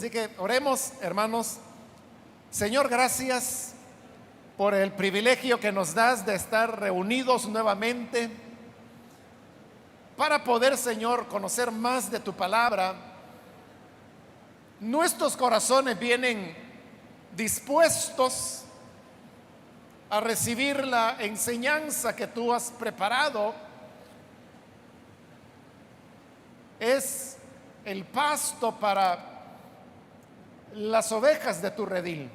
Así que oremos, hermanos. Señor, gracias por el privilegio que nos das de estar reunidos nuevamente para poder, Señor, conocer más de tu palabra. Nuestros corazones vienen dispuestos a recibir la enseñanza que tú has preparado. Es el pasto para las ovejas de tu redil.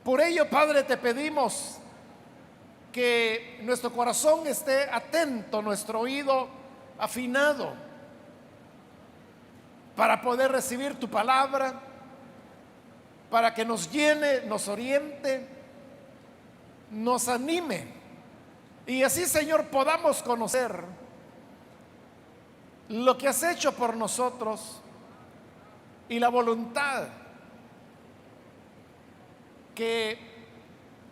Por ello, Padre, te pedimos que nuestro corazón esté atento, nuestro oído afinado, para poder recibir tu palabra, para que nos llene, nos oriente, nos anime, y así, Señor, podamos conocer lo que has hecho por nosotros y la voluntad que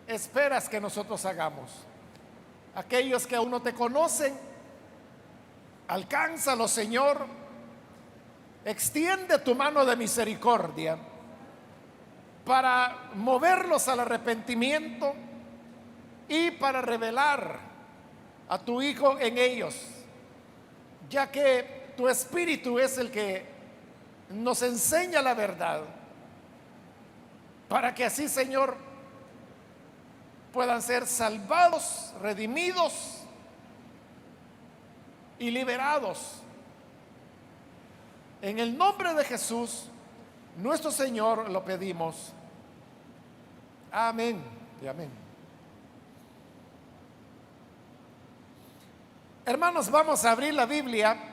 esperas que nosotros hagamos. Aquellos que aún no te conocen, alcánzalos, Señor. Extiende tu mano de misericordia para moverlos al arrepentimiento y para revelar a tu Hijo en ellos, ya que tu Espíritu es el que nos enseña la verdad, para que así, Señor, puedan ser salvados, redimidos y liberados. En el nombre de Jesús, nuestro Señor, lo pedimos. Amén y amén. Hermanos, vamos a abrir la Biblia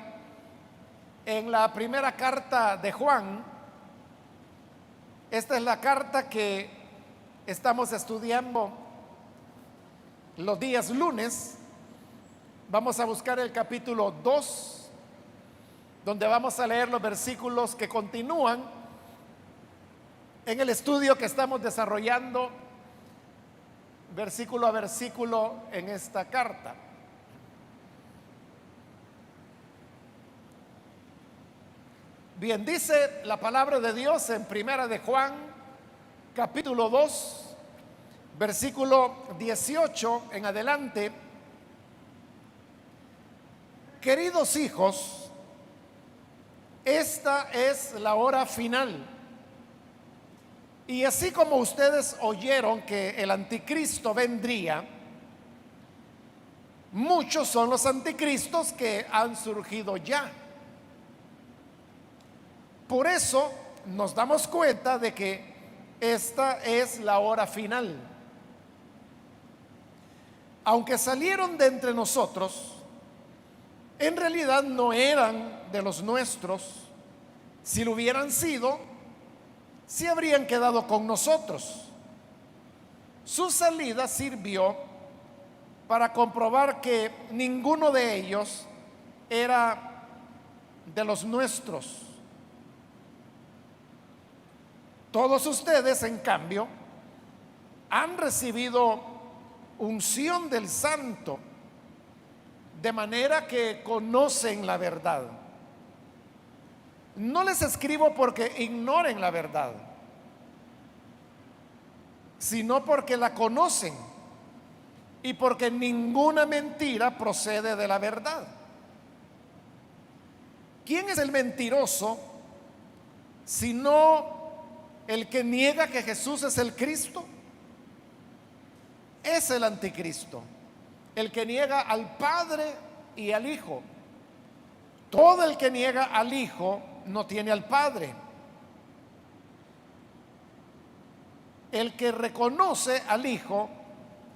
en la primera carta de Juan. Esta es la carta que estamos estudiando los días lunes. Vamos a buscar el capítulo 2, donde vamos a leer los versículos que continúan en el estudio que estamos desarrollando versículo a versículo en esta carta. Bien, dice la palabra de Dios en primera de Juan, capítulo 2, versículo 18 en adelante. Queridos hijos, esta es la hora final. Y así como ustedes oyeron que el anticristo vendría, muchos son los anticristos que han surgido ya. Por eso nos damos cuenta de que esta es la hora final. Aunque salieron de entre nosotros, en realidad no eran de los nuestros. Si lo hubieran sido, sí habrían quedado con nosotros. Su salida sirvió para comprobar que ninguno de ellos era de los nuestros. Todos ustedes, en cambio, han recibido unción del Santo, de manera que conocen la verdad. No les escribo porque ignoren la verdad, sino porque la conocen y porque ninguna mentira procede de la verdad. ¿Quién es el mentiroso sino el que niega que Jesús es el Cristo? Es el anticristo, el que niega al Padre y al Hijo. Todo el que niega al Hijo no tiene al Padre. El que reconoce al Hijo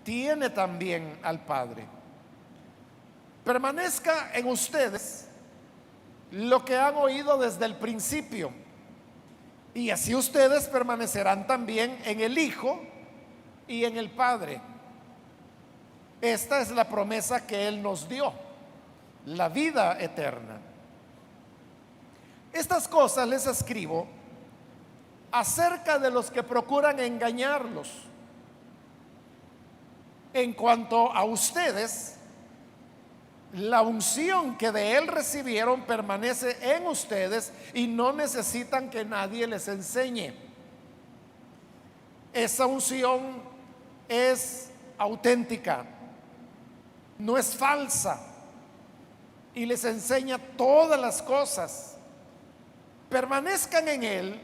tiene también al Padre. Permanezca en ustedes lo que han oído desde el principio, y así ustedes permanecerán también en el Hijo y en el Padre. Esta es la promesa que Él nos dio, la vida eterna. Estas cosas les escribo acerca de los que procuran engañarlos. En cuanto a ustedes, La unción que de Él recibieron permanece en ustedes y no necesitan que nadie les enseñe. Esa unción es auténtica, no es falsa, y les enseña todas las cosas. Permanezcan en Él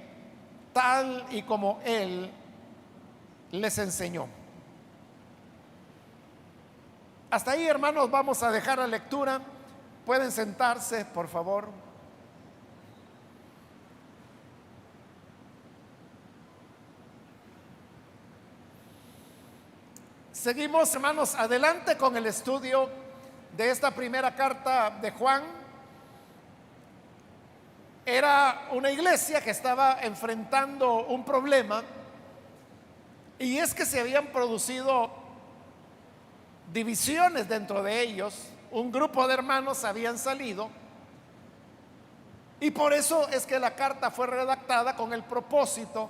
tal y como Él les enseñó. Hasta ahí, hermanos, vamos a dejar la lectura. Pueden sentarse, por favor. Seguimos, hermanos, adelante con el estudio de esta primera carta de Juan. Era una iglesia que estaba enfrentando un problema, y es que se habían producido divisiones dentro de ellos. Un grupo de hermanos habían salido, y por eso es que la carta fue redactada con el propósito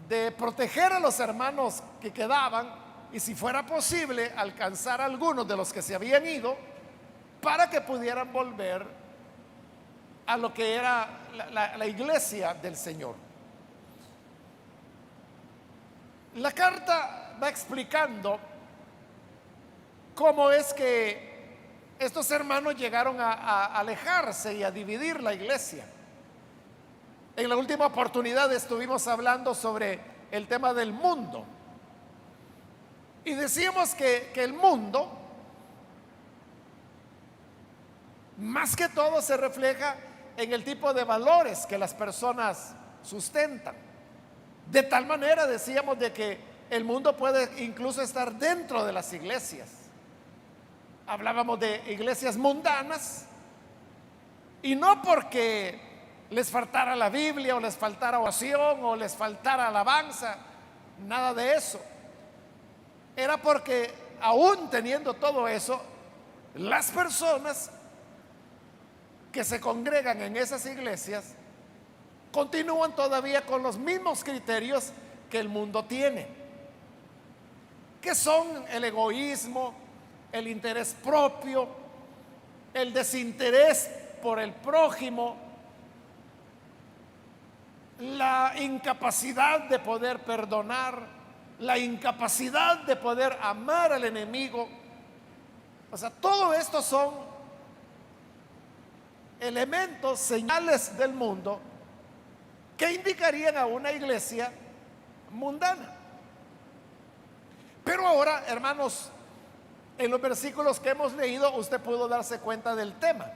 de proteger a los hermanos que quedaban, y si fuera posible alcanzar a algunos de los que se habían ido, para que pudieran volver a lo que era la iglesia del Señor. La carta va explicando cómo es que estos hermanos llegaron a alejarse y a dividir la iglesia. En la última oportunidad estuvimos hablando sobre el tema del mundo, y decíamos que el mundo más que todo se refleja en el tipo de valores que las personas sustentan. De tal manera, decíamos, de que el mundo puede incluso estar dentro de las iglesias. Hablábamos de iglesias mundanas, y no porque les faltara la Biblia o les faltara oración o les faltara alabanza, nada de eso. Era porque aún teniendo todo eso, las personas que se congregan en esas iglesias continúan todavía con los mismos criterios que el mundo tiene, que son el egoísmo, el interés propio, el desinterés por el prójimo, la incapacidad de poder perdonar, la incapacidad de poder amar al enemigo. O sea, todo esto son elementos, señales del mundo que indicarían a una iglesia mundana. Pero ahora, hermanos, en los versículos que hemos leído, usted pudo darse cuenta del tema.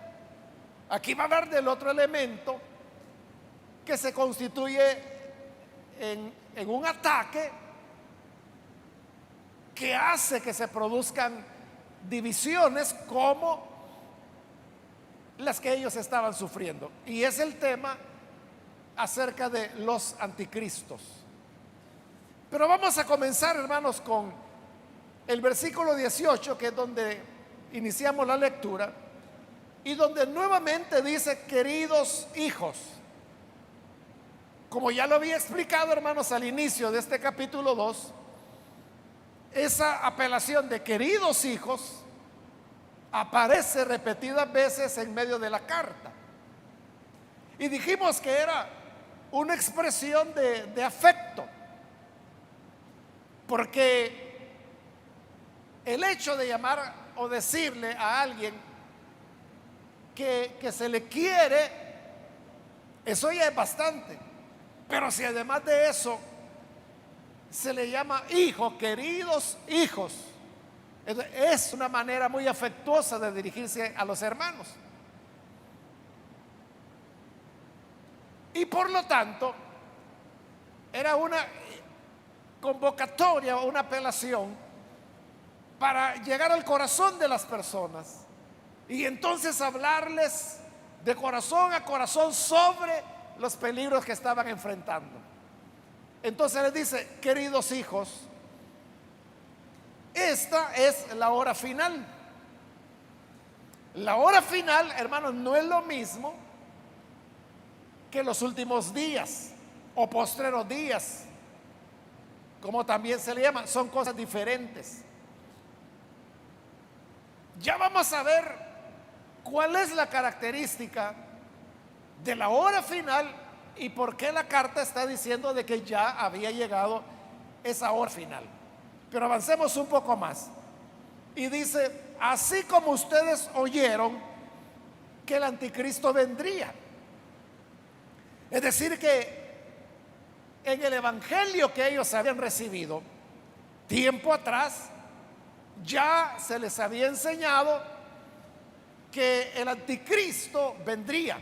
Aquí va a hablar del otro elemento que se constituye en un ataque que hace que se produzcan divisiones como las que ellos estaban sufriendo. Y es el tema acerca de los anticristos. Pero vamos a comenzar, hermanos, con el versículo 18, que es donde iniciamos la lectura, y donde nuevamente dice: queridos hijos. Como ya lo había explicado, hermanos, al inicio de este capítulo 2, esa apelación de queridos hijos aparece repetidas veces en medio de la carta. Y dijimos que era una expresión de afecto, porque el hecho de llamar o decirle a alguien que se le quiere, eso ya es bastante. Pero si además de eso se le llama hijo, queridos hijos, es una manera muy afectuosa de dirigirse a los hermanos. Y por lo tanto, era una convocatoria o una apelación para llegar al corazón de las personas y entonces hablarles de corazón a corazón sobre los peligros que estaban enfrentando. Entonces les dice: queridos hijos, esta es la hora final. La hora final, hermanos, no es lo mismo que los últimos días o postreros días, como también se le llama. Son cosas diferentes. Ya vamos a ver cuál es la característica de la hora final y por qué la carta está diciendo de que ya había llegado esa hora final. Pero avancemos un poco más. Y dice, así como ustedes oyeron que el anticristo vendría. Es decir, que en el evangelio que ellos habían recibido tiempo atrás, ya se les había enseñado que el anticristo vendría.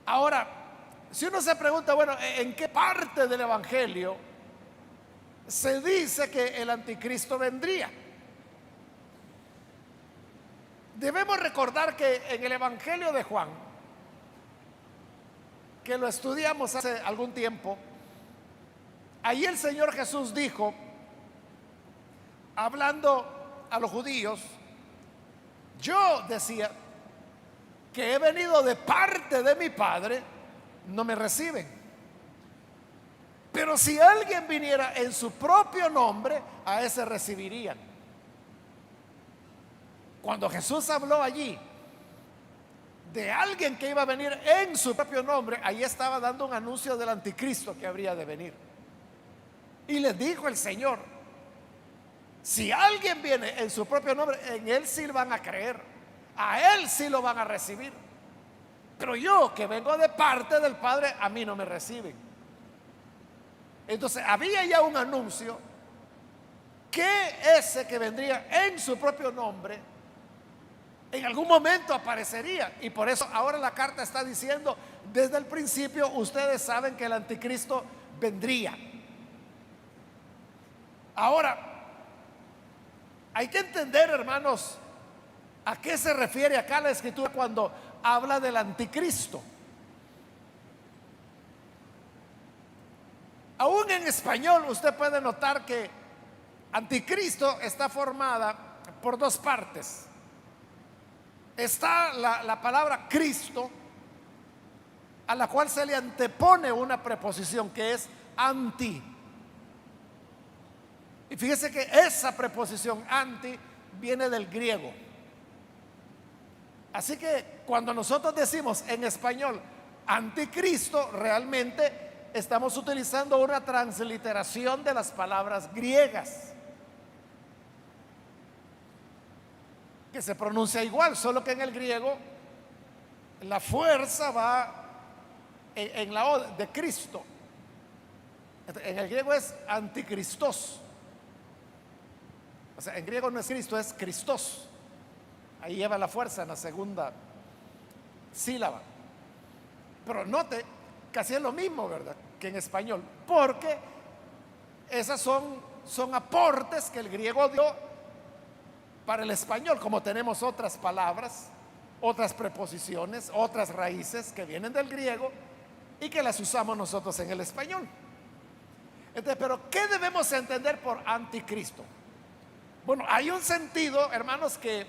Ahora, si uno se pregunta, bueno, ¿en qué parte del evangelio se dice que el anticristo vendría? Debemos recordar que en el evangelio de Juan, que lo estudiamos hace algún tiempo, ahí el Señor Jesús dijo, hablando a los judíos, yo decía que he venido de parte de mi Padre, no me reciben. Pero si alguien viniera en su propio nombre, a ese recibirían. Cuando Jesús habló allí de alguien que iba a venir en su propio nombre, ahí estaba dando un anuncio del anticristo que habría de venir. Y les dijo el Señor, si alguien viene en su propio nombre, en él sí van a creer, a él sí lo van a recibir. Pero yo, que vengo de parte del Padre, a mí no me reciben. Entonces había ya un anuncio que ese que vendría en su propio nombre en algún momento aparecería. Y por eso ahora la carta está diciendo, desde el principio ustedes saben que el anticristo vendría. Ahora, hay que entender, hermanos, a qué se refiere acá la escritura cuando habla del anticristo. Aún en español usted puede notar que anticristo está formada por dos partes. Está la palabra Cristo, a la cual se le antepone una preposición que es anti. Y fíjese que esa preposición anti viene del griego. Así que cuando nosotros decimos en español anticristo, realmente estamos utilizando una transliteración de las palabras griegas, que se pronuncia igual, solo que en el griego la fuerza va en la O de Cristo. En el griego es anticristos. O sea, en griego no es Cristo, es Christos. Ahí lleva la fuerza en la segunda sílaba. Pero note, casi es lo mismo, ¿verdad?, que en español, porque esas son aportes que el griego dio para el español, como tenemos otras palabras, otras preposiciones, otras raíces que vienen del griego y que las usamos nosotros en el español. Entonces, pero ¿qué debemos entender por anticristo? Bueno, hay un sentido, hermanos, que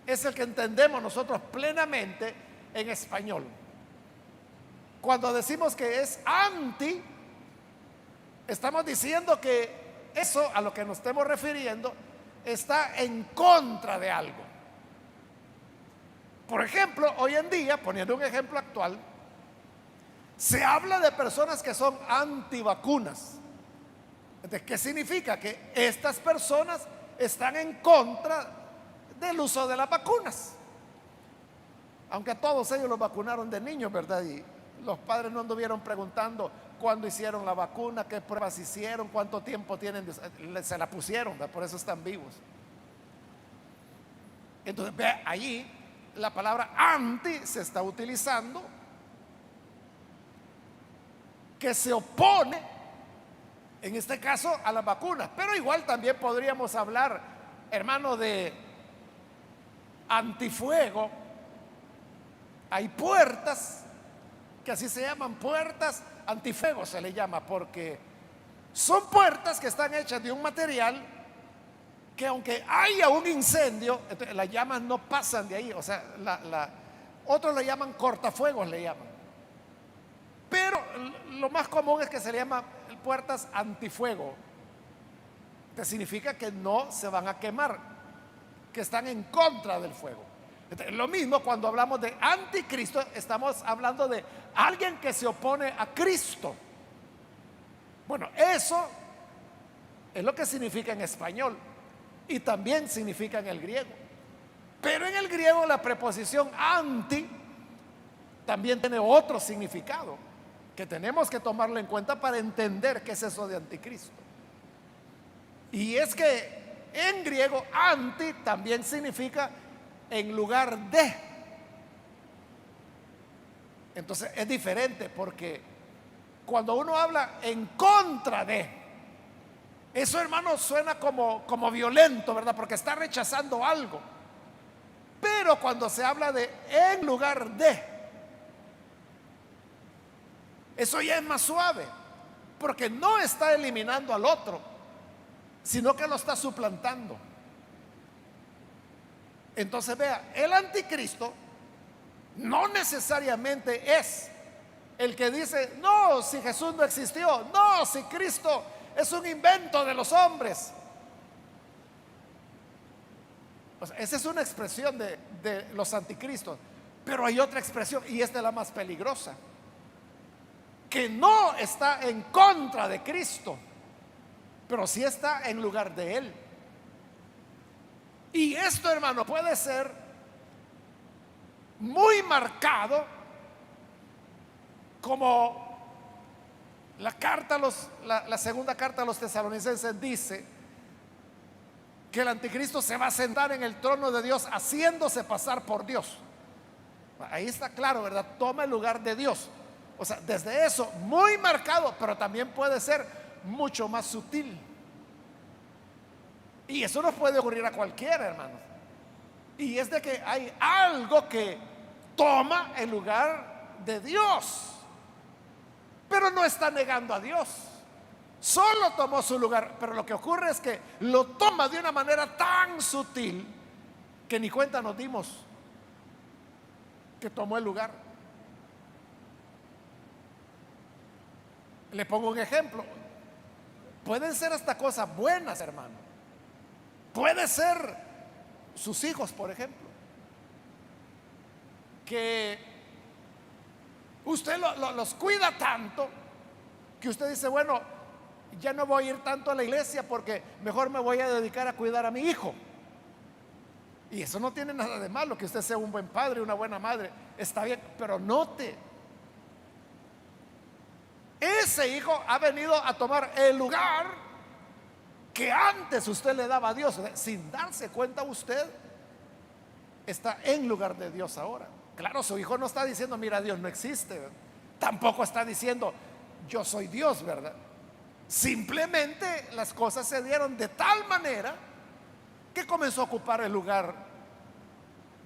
es el que entendemos nosotros plenamente en español. Cuando decimos que es anti, estamos diciendo que eso a lo que nos estemos refiriendo está en contra de algo. Por ejemplo, hoy en día, poniendo un ejemplo actual, se habla de personas que son antivacunas. Entonces, ¿qué significa? Que estas personas están en contra del uso de las vacunas. Aunque a todos ellos los vacunaron de niños, ¿verdad? Y los padres no anduvieron preguntando cuándo hicieron la vacuna, qué pruebas hicieron, cuánto tiempo tienen, se la pusieron, ¿verdad? Por eso están vivos. Entonces, ve, allí la palabra anti se está utilizando, que se opone, en este caso, a las vacunas. Pero igual también podríamos hablar, hermano, de antifuego. Hay puertas que así se llaman, puertas antifuego se le llama, porque son puertas que están hechas de un material que aunque haya un incendio, las llamas no pasan de ahí. O sea, otros le llaman cortafuegos, le llaman. Pero lo más común es que se le llama puertas antifuego, que significa que no se van a quemar. que están en contra del fuego. Entonces, lo mismo cuando hablamos de anticristo, estamos hablando de alguien que se opone a Cristo. Bueno, eso es lo que significa en español y también significa en el griego. Pero en el griego la preposición anti también tiene otro significado que tenemos que tomarlo en cuenta para entender qué es eso de anticristo. Y es que en griego anti también significa en lugar de. Entonces es diferente, porque cuando uno habla en contra de, eso, hermano, suena como violento, ¿verdad? Porque está rechazando algo. Pero cuando se habla de en lugar de, eso ya es más suave, porque no está eliminando al otro, sino que lo está suplantando. Entonces vea, el anticristo no necesariamente es el que dice, no, si Jesús no existió, no, si Cristo es un invento de los hombres. O sea, esa es una expresión de los anticristos. Pero hay otra expresión, y esta es la más peligrosa, que no está en contra de Cristo, pero sí está en lugar de Él. Y esto, hermano, puede ser muy marcado, como la segunda carta a los tesalonicenses dice que el anticristo se va a sentar en el trono de Dios haciéndose pasar por Dios. Ahí está claro, ¿verdad? Toma el lugar de Dios. O sea, desde eso, muy marcado, pero también puede ser mucho más sutil. Y eso nos puede ocurrir a cualquiera, hermanos. Y es de que hay algo que toma el lugar de Dios, pero no está negando a Dios. Solo tomó su lugar, pero lo que ocurre es que lo toma de una manera tan sutil que ni cuenta nos dimos que tomó el lugar. Le pongo un ejemplo. Pueden ser hasta cosas buenas, hermano. Puede ser sus hijos, por ejemplo, que usted los cuida tanto que usted dice, bueno, ya no voy a ir tanto a la iglesia porque mejor me voy a dedicar a cuidar a mi hijo. Y eso no tiene nada de malo, que usted sea un buen padre, una buena madre, está bien, pero note, ese hijo ha venido a tomar el lugar que antes usted le daba a Dios. Sin darse cuenta, usted está en lugar de Dios ahora. Claro, su hijo no está diciendo, mira, Dios no existe, ¿verdad? Tampoco está diciendo, yo soy Dios, ¿verdad? Simplemente las cosas se dieron de tal manera que comenzó a ocupar el lugar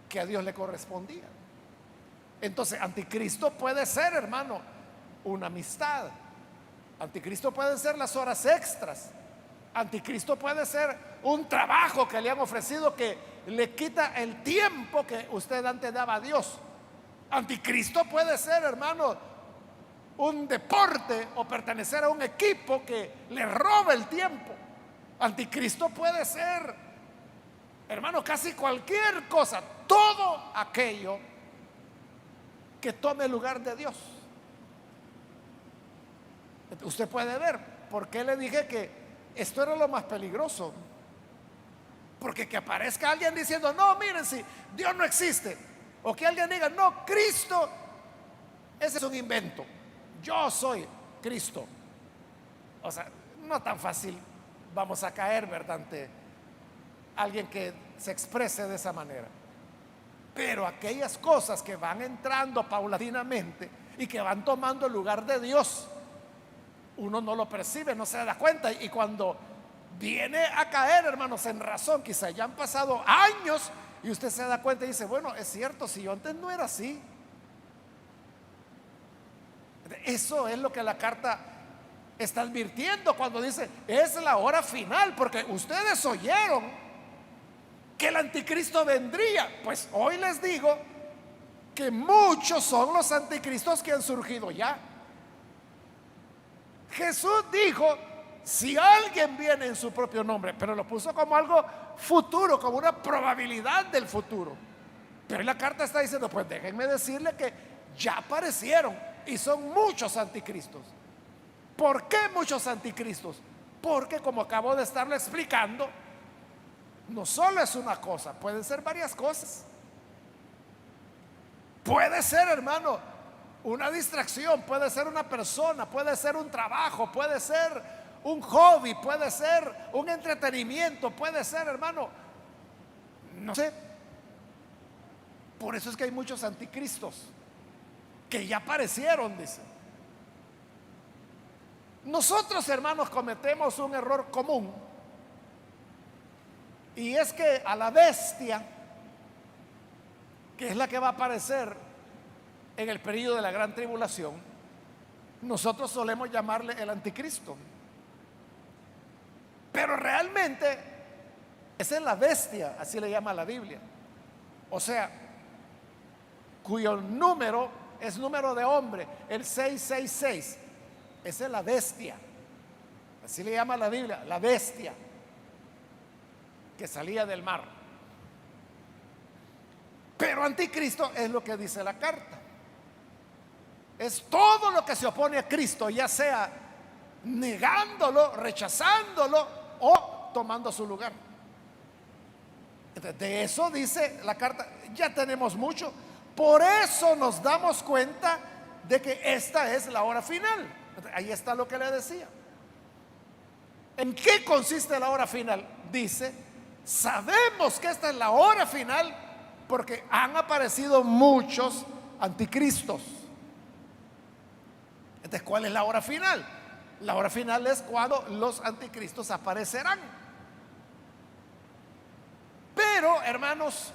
que a Dios le correspondía. Entonces, anticristo puede ser, hermano, una amistad. Anticristo puede ser las horas extras. Anticristo puede ser un trabajo que le han ofrecido que le quita el tiempo que usted antes daba a Dios. Anticristo puede ser, hermano, un deporte o pertenecer a un equipo que le roba el tiempo. Anticristo puede ser, hermano, casi cualquier cosa, todo aquello que tome el lugar de Dios. Usted puede ver por qué le dije que esto era lo más peligroso. Porque que aparezca alguien diciendo, no, miren, si Dios no existe, o que alguien diga, no, Cristo, ese es un invento, yo soy Cristo. O sea, no tan fácil vamos a caer, ¿verdad?, ante alguien que se exprese de esa manera. Pero aquellas cosas que van entrando paulatinamente y que van tomando el lugar de Dios, uno no lo percibe, no se da cuenta, y cuando viene a caer, hermanos, en razón, quizá ya han pasado años y usted se da cuenta y dice, bueno, es cierto, si yo antes no era así. Eso es lo que la carta está advirtiendo cuando dice, es la hora final, porque ustedes oyeron que el anticristo vendría. Pues hoy les digo que muchos son los anticristos que han surgido ya. Jesús dijo si alguien viene en su propio nombre, pero lo puso como algo futuro, como una probabilidad del futuro. Pero la carta está diciendo, pues déjenme decirle que ya aparecieron y son muchos anticristos. ¿Por qué muchos anticristos? Porque, como acabo de estarlo explicando, no solo es una cosa, pueden ser varias cosas. Puede ser, hermano, una distracción, puede ser una persona, puede ser un trabajo, puede ser un hobby, puede ser un entretenimiento, puede ser, hermano, no sé. Por eso es que hay muchos anticristos que ya aparecieron, dice. Nosotros, hermanos, cometemos un error común, y es que a la bestia, que es la que va a aparecer en el periodo de la gran tribulación, nosotros solemos llamarle el anticristo. Pero realmente esa es la bestia, así le llama la Biblia. O sea, cuyo número es número de hombre, el 666. Esa es la bestia. Así le llama la Biblia, la bestia que salía del mar. Pero anticristo es lo que dice la carta. Es todo lo que se opone a Cristo, ya sea negándolo, rechazándolo o tomando su lugar. Entonces, de eso dice la carta. Ya tenemos mucho. Por eso nos damos cuenta de que esta es la hora final. Ahí está lo que le decía. ¿En qué consiste la hora final? Dice, sabemos que esta es la hora final porque han aparecido muchos anticristos. Entonces, ¿cuál es la hora final? La hora final es cuando los anticristos aparecerán. Pero, hermanos,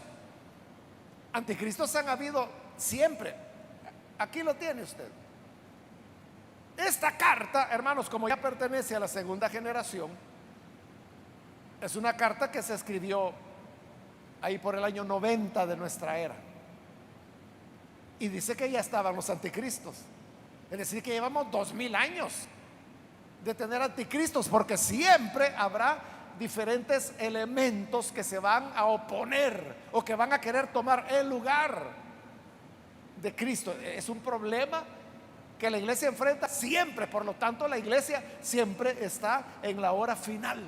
anticristos han habido siempre. Aquí lo tiene usted. Esta carta, hermanos, como ya pertenece a la segunda generación, es una carta que se escribió ahí por el año 90 de nuestra era. Y dice que ya estaban los anticristos. Es decir, que llevamos 2000 años de tener anticristos, porque siempre habrá diferentes elementos que se van a oponer o que van a querer tomar el lugar de Cristo. Es un problema que la iglesia enfrenta siempre. Por lo tanto, la iglesia siempre está en la hora final.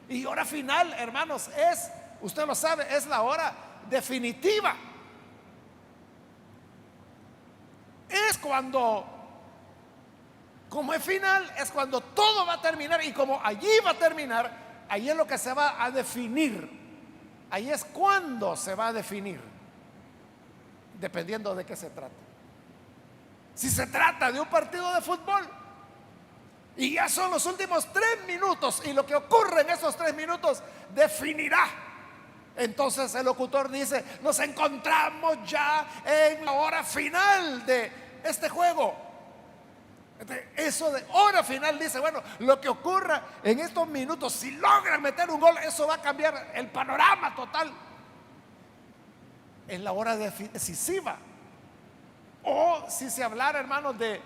Y hora final, hermanos, es, usted lo sabe, es la hora definitiva. Es cuando, como es final, es cuando todo va a terminar, y como allí va a terminar, ahí es lo que se va a definir. Ahí es cuando se va a definir, dependiendo de qué se trata. Si se trata de un partido de fútbol y ya son los últimos 3 minutos y lo que ocurre en esos 3 minutos definirá, entonces el locutor dice, nos encontramos ya en la hora final de este juego. Eso de hora final dice, bueno, lo que ocurra en estos minutos, si logran meter un gol, eso va a cambiar el panorama total. Es la hora decisiva. O si se hablara, hermanos, de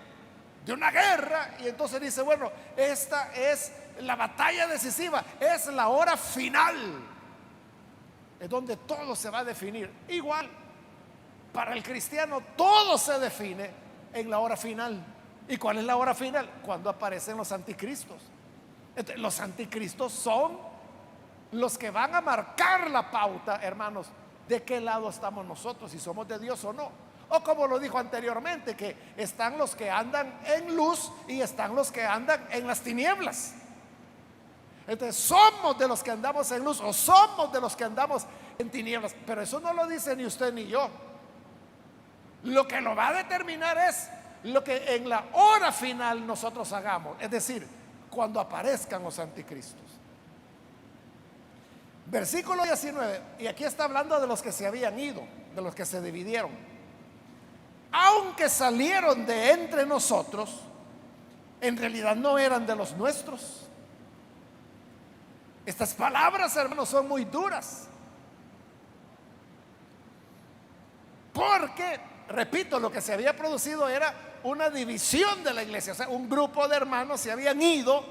una guerra, y entonces dice, bueno, esta es la batalla decisiva, es la hora final, es donde todo se va a definir. Igual, para el cristiano todo se define en la hora final. ¿Y cuál es la hora final? Cuando aparecen los anticristos. Entonces, los anticristos son los que van a marcar la pauta, hermanos, de qué lado estamos nosotros, si somos de Dios o no. O como lo dijo anteriormente, que están los que andan en luz y están los que andan en las tinieblas. Entonces, somos de los que andamos en luz o somos de los que andamos en tinieblas. Pero eso no lo dice ni usted ni yo. Lo que lo va a determinar es lo que en la hora final nosotros hagamos, es decir, cuando aparezcan los anticristos. Versículo 19, y aquí está hablando de los que se habían ido, de los que se dividieron. Aunque salieron de entre nosotros, en realidad no eran de los nuestros. Estas palabras, hermanos, son muy duras. Porque, repito, lo que se había producido era una división de la iglesia, o sea, un grupo de hermanos se habían ido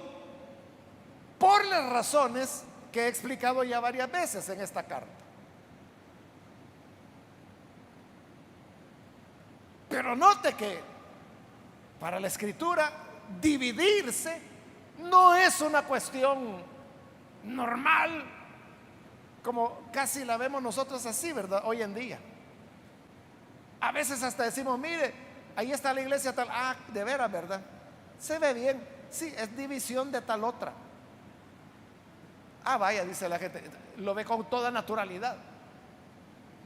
por las razones que he explicado ya varias veces en esta carta. Pero note que para la escritura dividirse no es una cuestión normal, como casi la vemos nosotros así, ¿verdad? Hoy en día. A veces hasta decimos, mire, ahí está la iglesia tal, ah, de veras, ¿verdad? Se ve bien, sí, es división de tal otra. Ah, vaya, dice la gente, lo ve con toda naturalidad.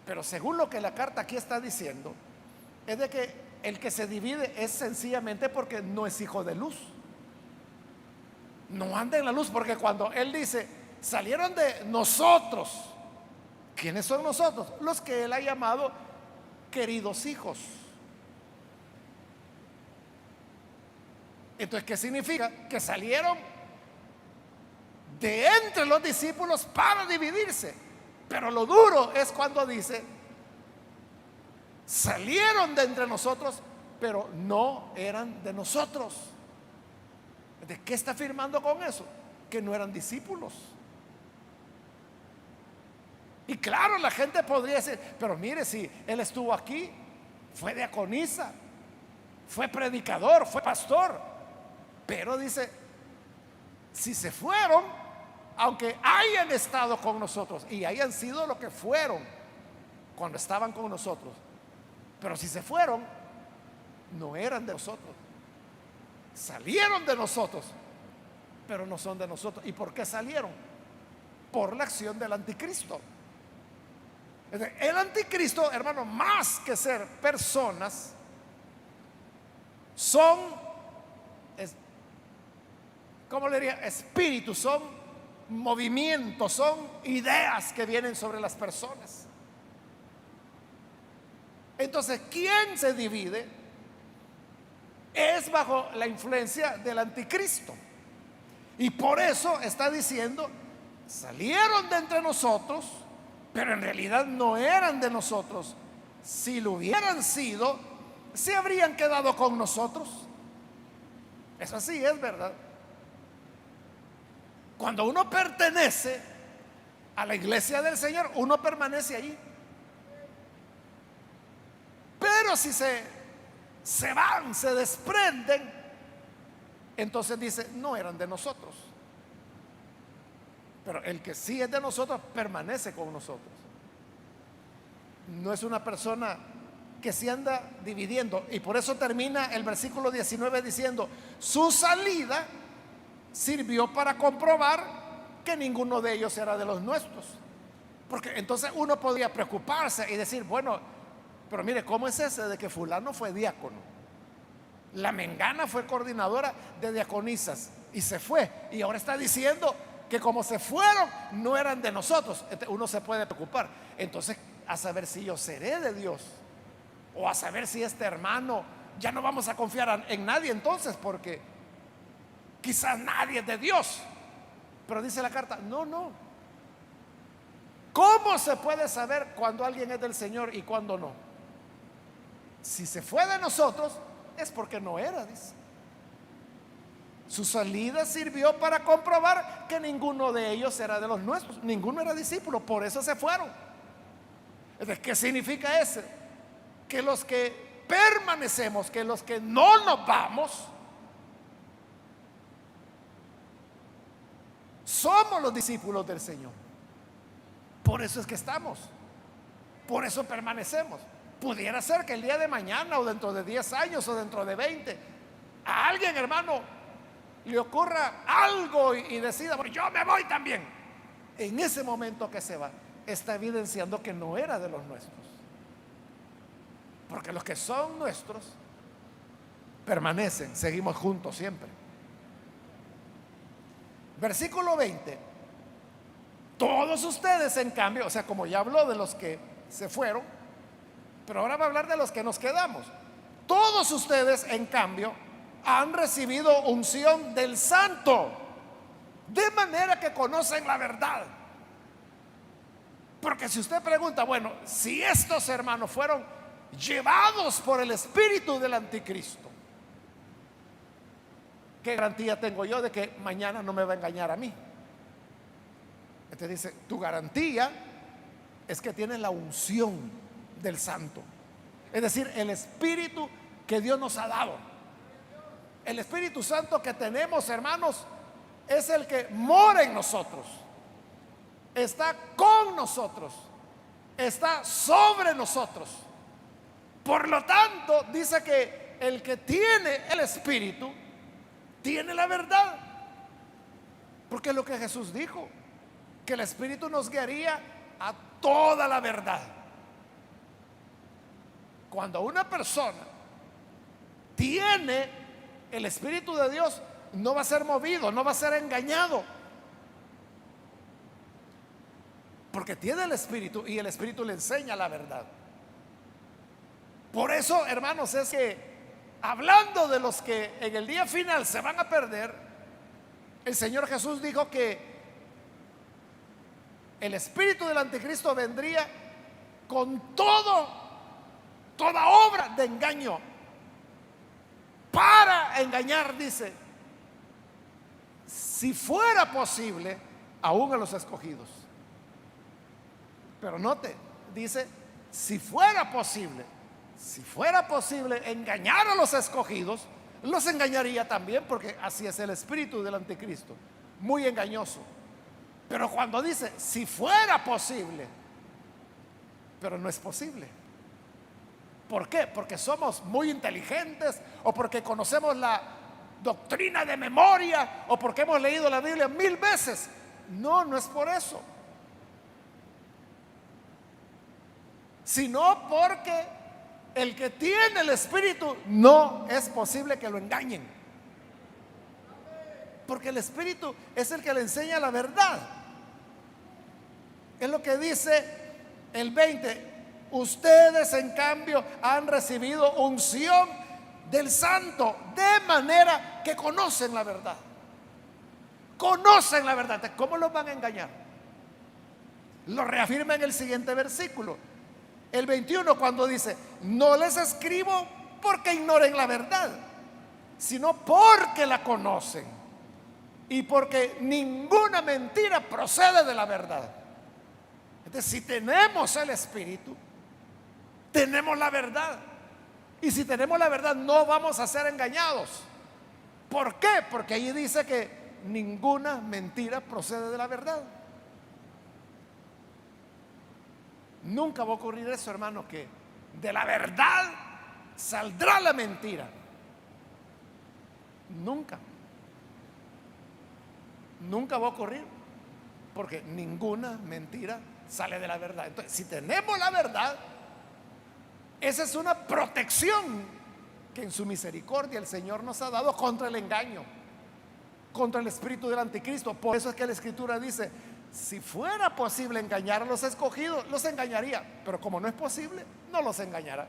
Pero según lo que la carta aquí está diciendo, es de que el que se divide es sencillamente porque no es hijo de luz. No anda en la luz, porque cuando él dice, salieron de nosotros, ¿quiénes son nosotros? Los que él ha llamado queridos hijos. Entonces, ¿qué significa? Que salieron de entre los discípulos para dividirse. Pero lo duro es cuando dice, salieron de entre nosotros, pero no eran de nosotros. ¿De qué está afirmando con eso? Que no eran discípulos. Y claro, la gente podría decir, pero mire, si él estuvo aquí, fue diaconisa, fue predicador, fue pastor. Pero dice, si se fueron, aunque hayan estado con nosotros y hayan sido lo que fueron cuando estaban con nosotros, pero si se fueron, no eran de nosotros. Salieron de nosotros, pero no son de nosotros. ¿Y por qué salieron? Por la acción del anticristo. El anticristo, hermano, más que ser personas, son, ¿cómo le diría? Espíritus, son movimientos, son ideas que vienen sobre las personas. Entonces, ¿quién se divide? Es bajo la influencia del anticristo. Y por eso está diciendo, salieron de entre nosotros, pero en realidad no eran de nosotros. Si lo hubieran sido, se habrían quedado con nosotros. Eso así es, ¿verdad? Cuando uno pertenece a la iglesia del Señor, uno permanece ahí. Pero si se van, se desprenden, entonces dice, no eran de nosotros. Pero el que sí es de nosotros permanece con nosotros. No es una persona que se anda dividiendo. Y por eso termina el versículo 19 diciendo, su salida sirvió para comprobar que ninguno de ellos era de los nuestros. Porque entonces uno podría preocuparse y decir, bueno, pero mire, ¿cómo es ese de que fulano fue diácono? La mengana fue coordinadora de diaconisas y se fue. Y ahora está diciendo que como se fueron, no eran de nosotros. Uno se puede preocupar. Entonces, a saber si yo seré de Dios. O a saber si este hermano, ya no vamos a confiar en nadie entonces, porque quizás nadie es de Dios. Pero dice la carta, no. ¿Cómo se puede saber cuando alguien es del Señor y cuando no? Si se fue de nosotros, es porque no era, dice. Su salida sirvió para comprobar que ninguno de ellos era de los nuestros, ninguno era discípulo, por eso se fueron. ¿Qué significa eso? Que los que permanecemos, que los que no nos vamos, somos los discípulos del Señor. Por eso es que estamos, por eso permanecemos. Pudiera ser que el día de mañana o dentro de 10 años o dentro de 20 a alguien, hermano, le ocurra algo y decida, bueno, yo me voy también. En ese momento que se va, está evidenciando que no era de los nuestros. Porque los que son nuestros permanecen, seguimos juntos siempre. Versículo 20. Todos ustedes, en cambio, o sea, como ya habló de los que se fueron, pero ahora va a hablar de los que nos quedamos. Todos ustedes, en cambio, han recibido unción del Santo, de manera que conocen la verdad. Porque si usted pregunta, bueno, si estos hermanos fueron llevados por el espíritu del anticristo, ¿qué garantía tengo yo de que mañana no me va a engañar a mí? Entonces dice, tu garantía es que tienes la unción del Santo, es decir, el Espíritu que Dios nos ha dado. El Espíritu Santo que tenemos, hermanos, es el que mora en nosotros, está con nosotros, está sobre nosotros. Por lo tanto, dice que el que tiene el Espíritu tiene la verdad, porque es lo que Jesús dijo, que el Espíritu nos guiaría a toda la verdad. Cuando una persona tiene el Espíritu de Dios, no va a ser movido, no va a ser engañado, porque tiene el Espíritu y el Espíritu le enseña la verdad. Por eso, hermanos, es que hablando de los que en el día final se van a perder, el Señor Jesús dijo que el espíritu del anticristo vendría con toda obra de engaño para engañar, dice, si fuera posible, aún a los escogidos. Pero note, dice, si fuera posible engañar a los escogidos, los engañaría también, porque así es el espíritu del anticristo, muy engañoso. Pero cuando dice, si fuera posible, pero no es posible. ¿Por qué? Porque somos muy inteligentes, o porque conocemos la doctrina de memoria, o porque hemos leído la Biblia 1000 veces. No, no es por eso, sino porque el que tiene el Espíritu no es posible que lo engañen, porque el Espíritu es el que le enseña la verdad. Es lo que dice el 20: ustedes en cambio han recibido unción del Santo, de manera que conocen la verdad. Conocen la verdad. ¿Cómo los van a engañar? Lo reafirma en el siguiente versículo, el 21, cuando dice, no les escribo porque ignoren la verdad, sino porque la conocen y porque ninguna mentira procede de la verdad. Entonces, si tenemos el Espíritu, tenemos la verdad. Y si tenemos la verdad, no vamos a ser engañados. ¿Por qué? Porque ahí dice que ninguna mentira procede de la verdad. Nunca va a ocurrir eso, hermano, que de la verdad saldrá la mentira. Nunca. Nunca va a ocurrir, porque ninguna mentira sale de la verdad. Entonces, si tenemos la verdad, esa es una protección que en su misericordia el Señor nos ha dado contra el engaño, contra el espíritu del anticristo. Por eso es que la Escritura dice, si fuera posible engañar a los escogidos, los engañaría, pero como no es posible, no los engañará.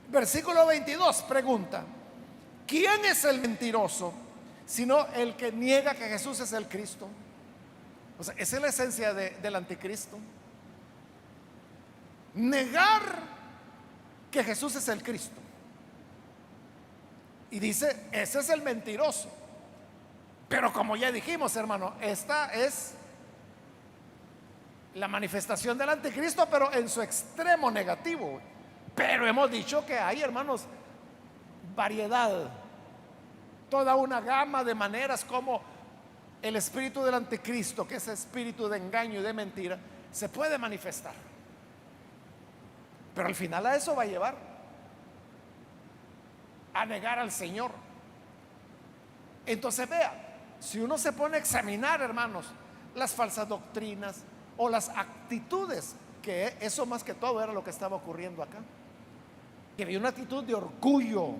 Versículo 22 pregunta, ¿quién es el mentiroso sino el que niega que Jesús es el Cristo? O sea, esa es la esencia del anticristo. Negar que Jesús es el Cristo. Y dice, ese es el mentiroso. Pero como ya dijimos, hermano, esta es la manifestación del anticristo, pero en su extremo negativo. Pero hemos dicho que hay, hermanos, variedad, toda una gama de maneras como el espíritu del anticristo, que es espíritu de engaño y de mentira, se puede manifestar. Pero al final a eso va a llevar, a negar al Señor. Entonces vea, si uno se pone a examinar, hermanos, las falsas doctrinas o las actitudes, que eso más que todo era lo que estaba ocurriendo acá, que había una actitud de orgullo,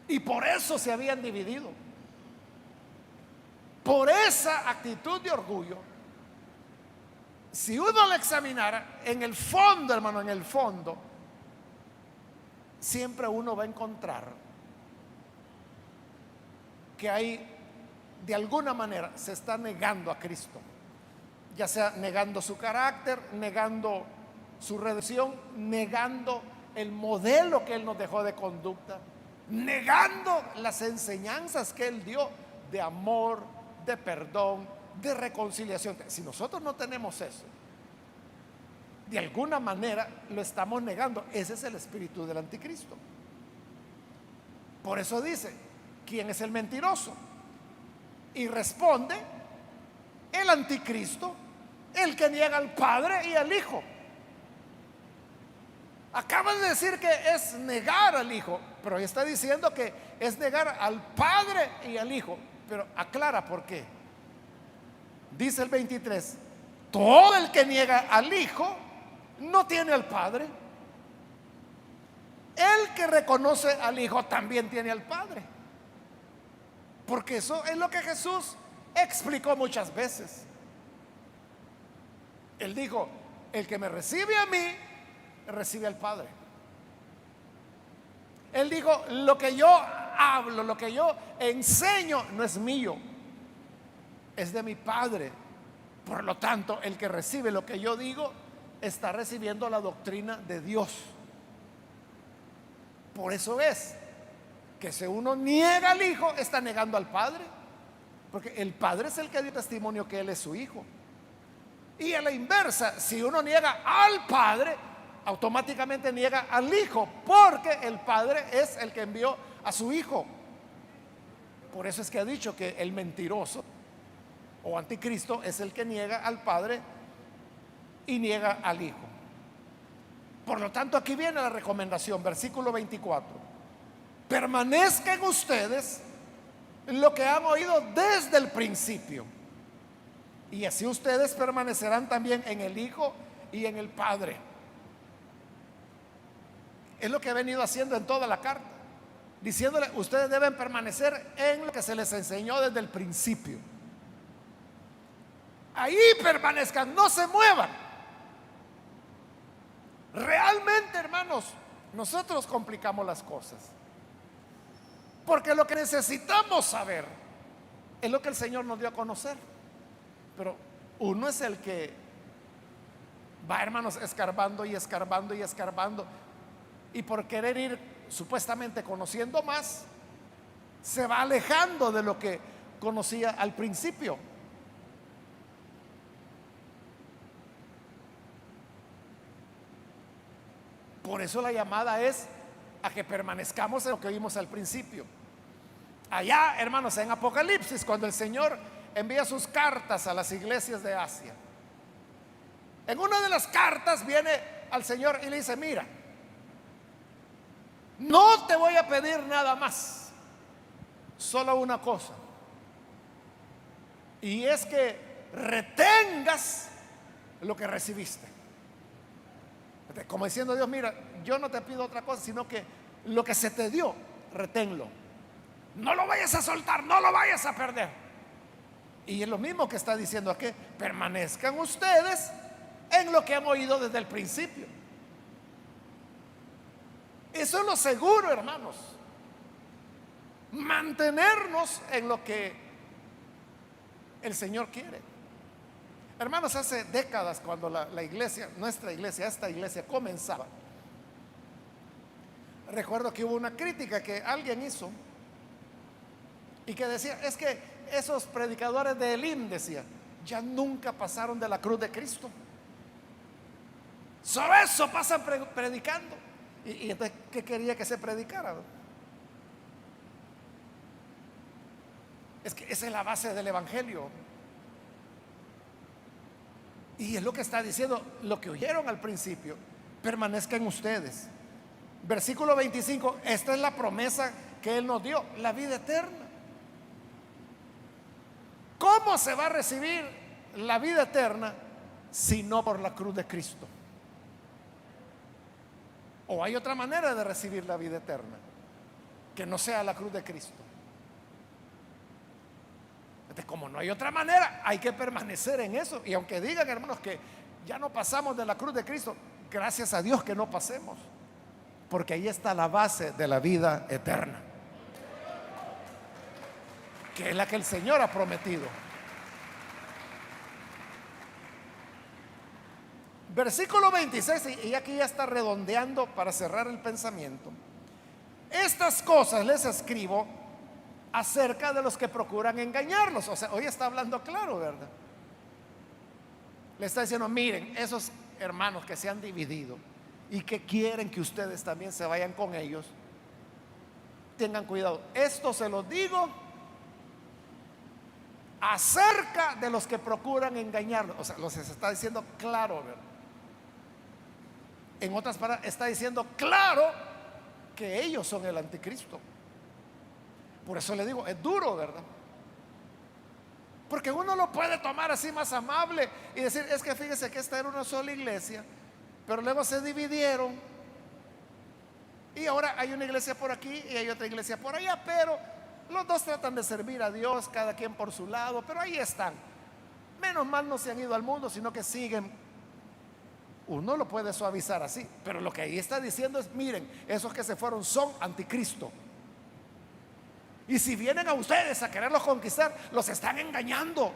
y por eso se habían dividido. Por esa actitud de orgullo, si uno la examinara en el fondo, hermano, en el fondo, siempre uno va a encontrar que hay, de alguna manera, se está negando a Cristo, ya sea negando su carácter, negando su redención, negando el modelo que Él nos dejó de conducta, negando las enseñanzas que Él dio de amor, de perdón, de reconciliación. Si nosotros no tenemos eso, de alguna manera lo estamos negando. Ese es el espíritu del anticristo. Por eso dice, ¿quién es el mentiroso? Y responde, el anticristo, el que niega al Padre y al Hijo. Acaba de decir que es negar al Hijo, pero está diciendo que es negar al Padre y al Hijo. Pero aclara por qué. Dice el 23, todo el que niega al Hijo no tiene al Padre. El que reconoce al Hijo también tiene al Padre. Porque eso es lo que Jesús explicó muchas veces. Él dijo, el que me recibe a mí, recibe al Padre. Él dijo, lo que yo hablo, lo que yo enseño, no es mío, es de mi Padre. Por lo tanto, el que recibe lo que yo digo, está recibiendo la doctrina de Dios. Por eso es que si uno niega al Hijo, está negando al Padre, porque el Padre es el que dio testimonio que Él es su Hijo. Y a la inversa, si uno niega al Padre, automáticamente niega al Hijo, porque el Padre es el que envió a su Hijo. Por eso es que ha dicho que el mentiroso o anticristo es el que niega al Padre y niega al Hijo. Por lo tanto, aquí viene la recomendación, versículo 24. Permanezcan ustedes en lo que han oído desde el principio, y así ustedes permanecerán también en el Hijo y en el Padre. Es lo que he venido haciendo en toda la carta, diciéndole, ustedes deben permanecer en lo que se les enseñó desde el principio. Ahí permanezcan, no se muevan. Realmente, hermanos, nosotros complicamos las cosas, porque lo que necesitamos saber es lo que el Señor nos dio a conocer. Pero uno es el que va, hermanos, escarbando y escarbando y escarbando, y por querer ir supuestamente conociendo más, se va alejando de lo que conocía al principio. Por eso la llamada es a que permanezcamos en lo que vimos al principio. Allá, hermanos, en Apocalipsis, cuando el Señor envía sus cartas a las iglesias de Asia, en una de las cartas viene al Señor y le dice, mira, no te voy a pedir nada más, solo una cosa, y es que retengas lo que recibiste. Como diciendo Dios, mira, yo no te pido otra cosa, sino que lo que se te dio, reténlo. No lo vayas a soltar, no lo vayas a perder. Y es lo mismo que está diciendo aquí, permanezcan ustedes en lo que han oído desde el principio. Eso es lo seguro, hermanos. Mantenernos en lo que el Señor quiere. Hermanos, hace décadas, cuando la iglesia, nuestra iglesia, esta iglesia comenzaba, recuerdo que hubo una crítica que alguien hizo y que decía, es que esos predicadores de Elim, decía, ya nunca pasaron de la cruz de Cristo. Solo eso pasan predicando. Y entonces, ¿qué quería que se predicara? Es que esa es la base del evangelio. Y es lo que está diciendo, lo que oyeron al principio, permanezcan ustedes. Versículo 25, esta es la promesa que Él nos dio, la vida eterna. ¿Cómo se va a recibir la vida eterna si no por la cruz de Cristo? ¿O hay otra manera de recibir la vida eterna que no sea la cruz de Cristo? Como no hay otra manera, hay que permanecer en eso. Y aunque digan, hermanos, que ya no pasamos de la cruz de Cristo, gracias a Dios que no pasemos, porque ahí está la base de la vida eterna, que es la que el Señor ha prometido. Versículo 26, y aquí ya está redondeando para cerrar el pensamiento. Estas cosas les escribo acerca de los que procuran engañarlos. O sea, hoy está hablando claro, ¿verdad? Le está diciendo, miren, esos hermanos que se han dividido y que quieren que ustedes también se vayan con ellos, tengan cuidado. Esto se lo digo acerca de los que procuran engañarlos. O sea, los está diciendo claro, ¿verdad? En otras palabras, está diciendo claro que ellos son el anticristo. Por eso le digo, es duro, ¿verdad? Porque uno lo puede tomar así más amable y decir, es que fíjese que esta era una sola iglesia, pero luego se dividieron y ahora hay una iglesia por aquí y hay otra iglesia por allá, pero los dos tratan de servir a Dios, cada quien por su lado, pero ahí están. Menos mal no se han ido al mundo, sino que siguen. Uno lo puede suavizar así, pero lo que ahí está diciendo es, miren, esos que se fueron son anticristo. Y si vienen a ustedes a quererlos conquistar, los están engañando.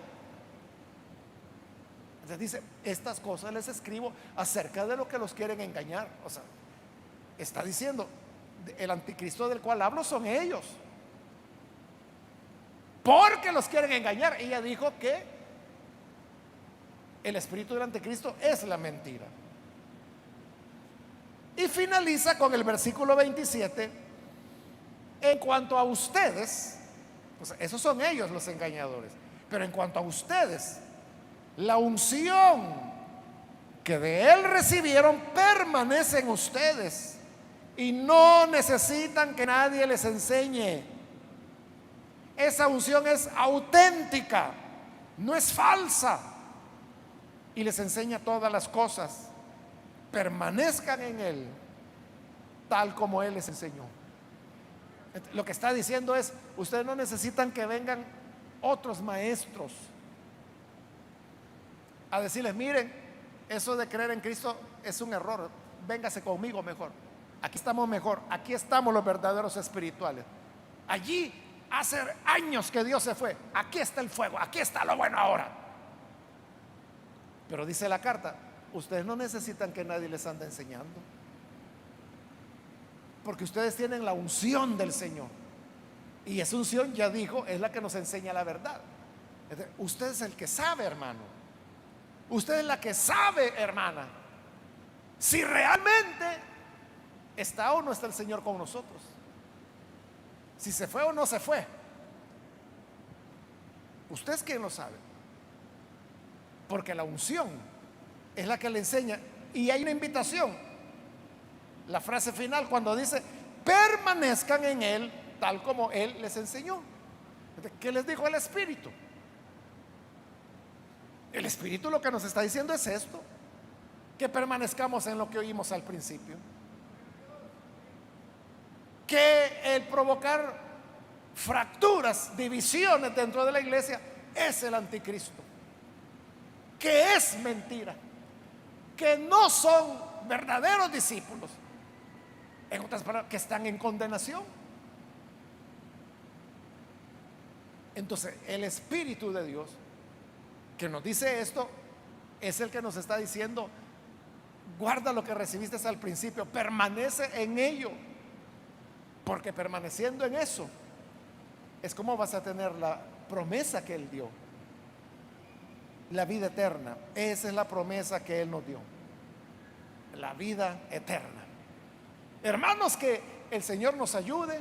Entonces dice, estas cosas les escribo acerca de lo que los quieren engañar. O sea, está diciendo, el anticristo del cual hablo son ellos, porque los quieren engañar. Ella dijo que el espíritu del anticristo es la mentira. Y finaliza con el versículo 27. En cuanto a ustedes, o sea, esos son ellos los engañadores, pero en cuanto a ustedes, la unción que de él recibieron permanece en ustedes y no necesitan que nadie les enseñe. Esa unción es auténtica, no es falsa, y les enseña todas las cosas. Permanezcan en él tal como él les enseñó. Lo que está diciendo es, ustedes no necesitan que vengan otros maestros a decirles, miren, eso de creer en Cristo es un error, véngase conmigo mejor, aquí estamos mejor, aquí estamos los verdaderos espirituales. Allí hace años que Dios se fue, aquí está el fuego, aquí está lo bueno ahora. Pero dice la carta, ustedes no necesitan que nadie les ande enseñando, porque ustedes tienen la unción del Señor, y esa unción, ya dijo, es la que nos enseña la verdad. Usted es el que sabe, hermano, usted es la que sabe, hermana, si realmente está o no está el Señor con nosotros, si se fue o no se fue. Usted es quien lo sabe, porque la unción es la que le enseña. Y hay una invitación, la frase final, cuando dice permanezcan en él tal como él les enseñó. ¿Qué les dijo el Espíritu? El Espíritu lo que nos está diciendo es esto, que permanezcamos en lo que oímos al principio, que el provocar fracturas, divisiones dentro de la iglesia es el anticristo, que es mentira, que no son verdaderos discípulos, en otras palabras, que están en condenación. Entonces el Espíritu de Dios que nos dice esto es el que nos está diciendo, guarda lo que recibiste al principio, permanece en ello, porque permaneciendo en eso es como vas a tener la promesa que Él dio, la vida eterna. Esa es la promesa que Él nos dio, la vida eterna. Hermanos, que el Señor nos ayude,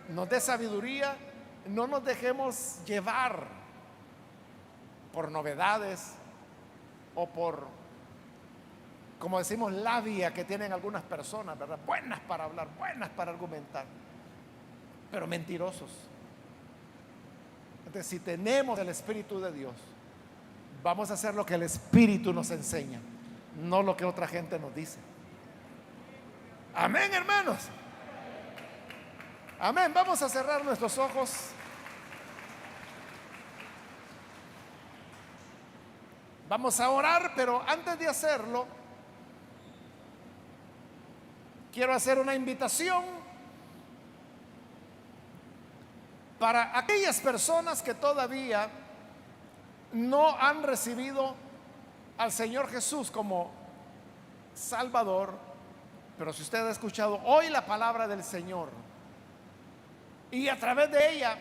nos dé sabiduría, no nos dejemos llevar por novedades o por, como decimos, labia que tienen algunas personas, ¿verdad? Buenas para hablar, buenas para argumentar, pero mentirosos. Entonces, si tenemos el Espíritu de Dios, vamos a hacer lo que el Espíritu nos enseña, no lo que otra gente nos dice. Amén, hermanos. Amén. Vamos a cerrar nuestros ojos. Vamos a orar, pero antes de hacerlo, quiero hacer una invitación para aquellas personas que todavía no han recibido al Señor Jesús como Salvador, pero si usted ha escuchado hoy la palabra del Señor y a través de ella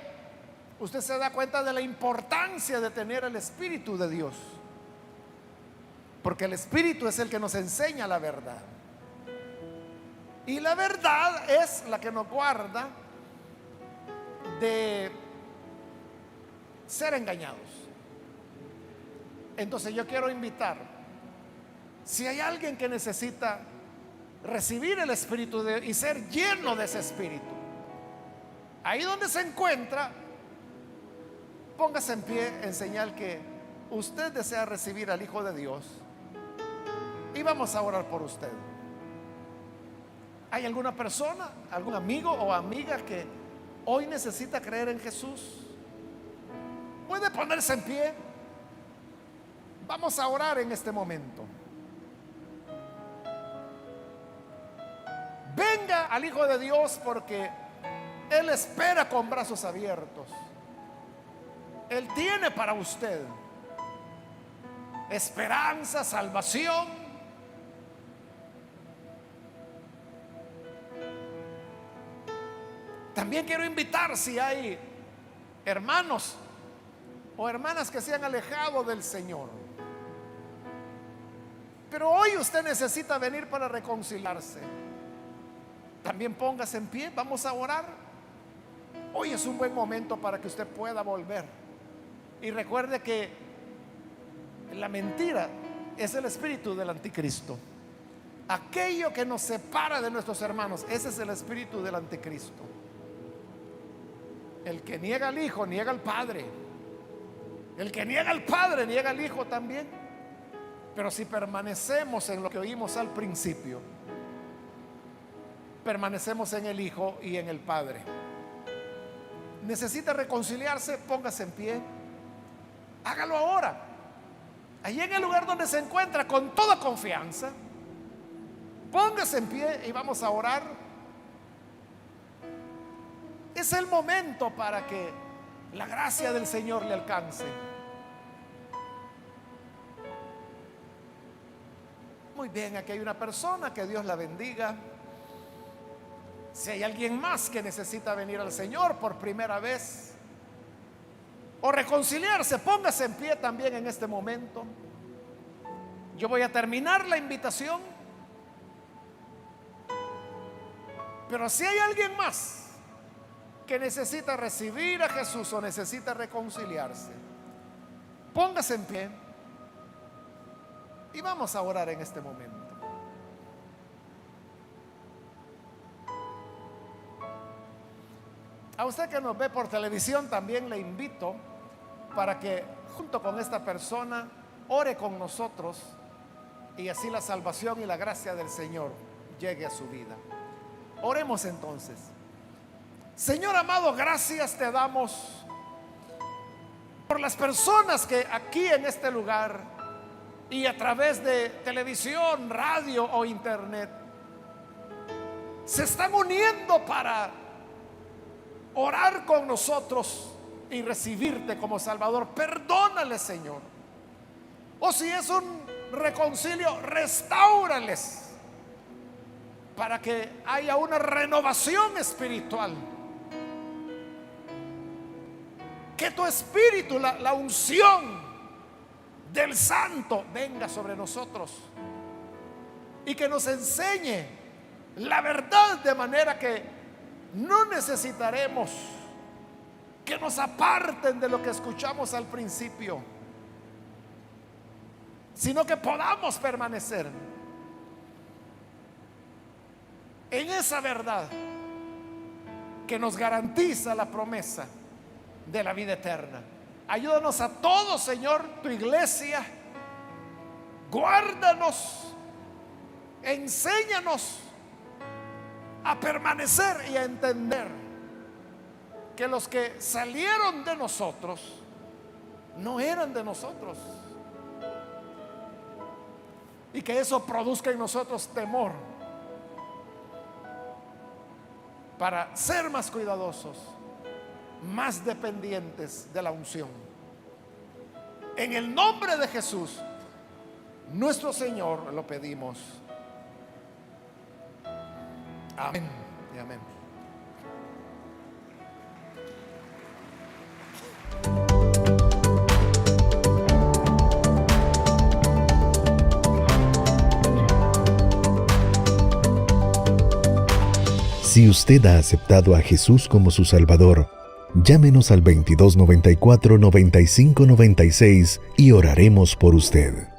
usted se da cuenta de la importancia de tener el Espíritu de Dios, porque el Espíritu es el que nos enseña la verdad, y la verdad es la que nos guarda de ser engañados. Entonces yo quiero invitar, si hay alguien que necesita recibir el Espíritu y ser lleno de ese Espíritu, ahí donde se encuentra, póngase en pie en señal que usted desea recibir al Hijo de Dios, y vamos a orar por usted. ¿Hay alguna persona, algún amigo o amiga que hoy necesita creer en Jesús? Puede ponerse en pie. Vamos a orar en este momento. Venga al Hijo de Dios, porque Él espera con brazos abiertos. Él tiene para usted esperanza, salvación. También quiero invitar, si hay hermanos o hermanas que se han alejado del Señor, pero hoy usted necesita venir para reconciliarse, también póngase en pie. Vamos a orar. Hoy es un buen momento para que usted pueda volver. Y recuerde que la mentira es el espíritu del anticristo. Aquello que nos separa de nuestros hermanos, ese es el espíritu del anticristo. El que niega al Hijo, niega al Padre. El que niega al Padre, niega al Hijo también. Pero si permanecemos en lo que oímos al principio, permanecemos en el Hijo y en el Padre. Necesita reconciliarse, póngase en pie. Hágalo ahora, allí en el lugar donde se encuentra, con toda confianza. Póngase en pie y vamos a orar. Es el momento para que la gracia del Señor le alcance. Muy bien, aquí hay una persona, que Dios la bendiga. Si hay alguien más que necesita venir al Señor por primera vez o reconciliarse, póngase en pie también en este momento. Yo voy a terminar la invitación, pero si hay alguien más que necesita recibir a Jesús o necesita reconciliarse, póngase en pie y vamos a orar en este momento. A usted que nos ve por televisión, también le invito para que junto con esta persona ore con nosotros, y así la salvación y la gracia del Señor llegue a su vida. Oremos entonces. Señor amado, gracias te damos por las personas que aquí en este lugar y a través de televisión, radio o internet se están uniendo para orar con nosotros y recibirte como Salvador. Perdónales, Señor. O si es un reconcilio, restáurales para que haya una renovación espiritual. Que tu espíritu, la unción del Santo venga sobre nosotros y que nos enseñe la verdad, de manera que no necesitaremos que nos aparten de lo que escuchamos al principio, sino que podamos permanecer en esa verdad que nos garantiza la promesa de la vida eterna. Ayúdanos a todos, Señor, tu iglesia. Guárdanos, enséñanos a permanecer y a entender que los que salieron de nosotros no eran de nosotros, y que eso produzca en nosotros temor para ser más cuidadosos, más dependientes de la unción. En el nombre de Jesús nuestro Señor lo pedimos. Amén y amén. Si usted ha aceptado a Jesús como su Salvador, llámenos al 2294-9596 y oraremos por usted.